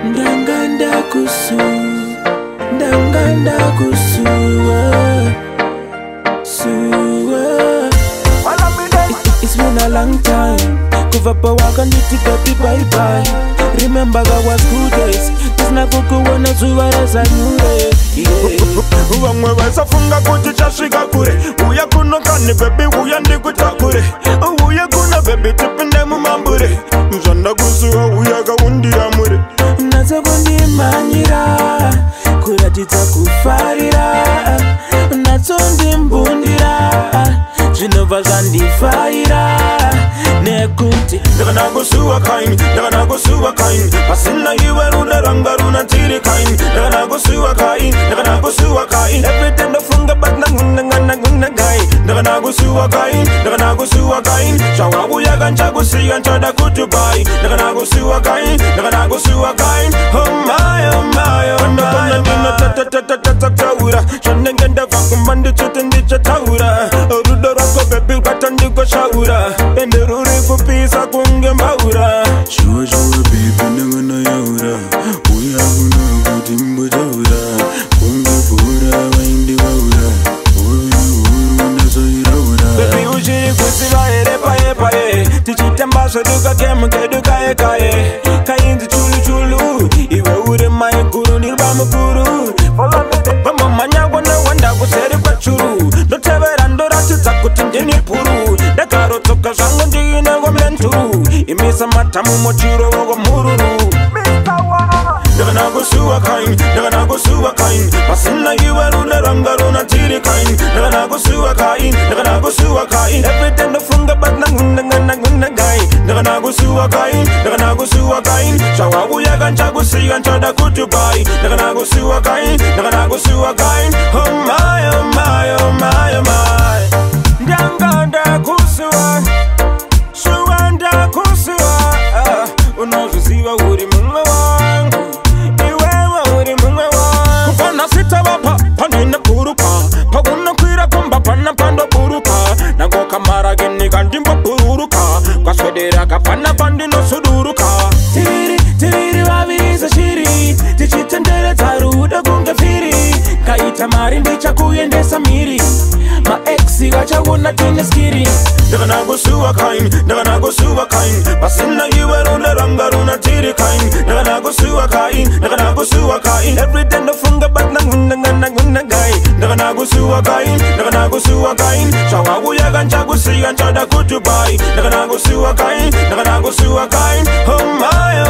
Ndanganda kusu, it's been a long time. Give up a walk and you baby bye bye. Remember that was good days. This na kuku wana zuwa za nyure. Uwamwe wesa funga kuti chashika kure. Uya kuno kani baby uya ndikutakure. Uya kuna baby tipinde mumambure. Mjanda kusuwa uya kaundira mure. Nazo kundi manyira kuratidza kufarira. Nazo ndimbundira zvinobva zvandifaira nekuti ndakanakusuwa kaini, ndakanakusuwa kaini. Pasina iwe runa ranga runa tiri kaini. Ndakanakusuwa kaini, ndakanakusuwa kaini. Everything ndofunga but nanguna gai. Ndakanakusuwa kaini, ndakanakusuwa kaini. Shawabuya kanchakusiya nchoda kutubai. Ndakanakusuwa kaini, ndakanakusuwa kaini. Oh my, oh my, oh my, oh my. Taura shanengenda vakumbandi chete ndiche taura. Rudo rako baby katandiko shaura. Enderuri kupisa kunge maura. Shua baby nangana yaura. Uya kuna kutimbo jaura. Kunge pura waindi waura. Uru naso iraura. Baby ushiri kusiva ere pae pae. Tichitembaso duka kemuke duka ekae. Kainzi chulu chulu. Iwe ure mae kuru nirba mukuru. Follow me bamba manyagwa na wanda kuseri kwa churu. Notevera ndoratidza kuti ndini puru. Ndakarotoka zvangu ndine ngomlenturu. Imisa matamu mochiro wogo mururu. Ndakanakusuwa kaini, ndakanakusuwa kaini. Pasina iwe runa ranga runa tiri kaini. Ndakanakusuwa kaini, ndakanakusuwa kaini. Everything ndofunga but nanguna gai. Ndakanakusuwa kaini, ndakanakusuwa kaini. Shawabuya kanchakusiya nchoda kutubai. Ndakanakusuwa kaini, ndakanakusuwa kaini. Oh my, oh my, oh my, oh my. Ndanganda kusuwa, shuwanda kusuwa. Unozuziva uri mumwe wangu. Iwewe uri mumwe wangu. Kufana sita wapa, panina kuruka. Paguna kwira kumba pana pando buruka. Nagoka maragini kandimba buruka. Kwa swedera kapana pandino suduruka. Tiriri waviza shiri. Tichitendele taruda kunga firi. Kaita mari ndicha kuyendesa miri. Ma exi gachaguna tine skiri. Ndakanakusuwa kaini, ndakanakusuwa kaini. Pasina iwe runa ranga runa tiri kaini. Ndakanakusuwa kaini, ndakanakusuwa kaini. Everything ndofunga but nanguna gai. Ndakanakusuwa kaini, ndakanakusuwa kaini. Shawabuya kanchakusiya nchoda kutubai. Ndakanakusuwa kaini, ndakanakusuwa kaini. Oh my, oh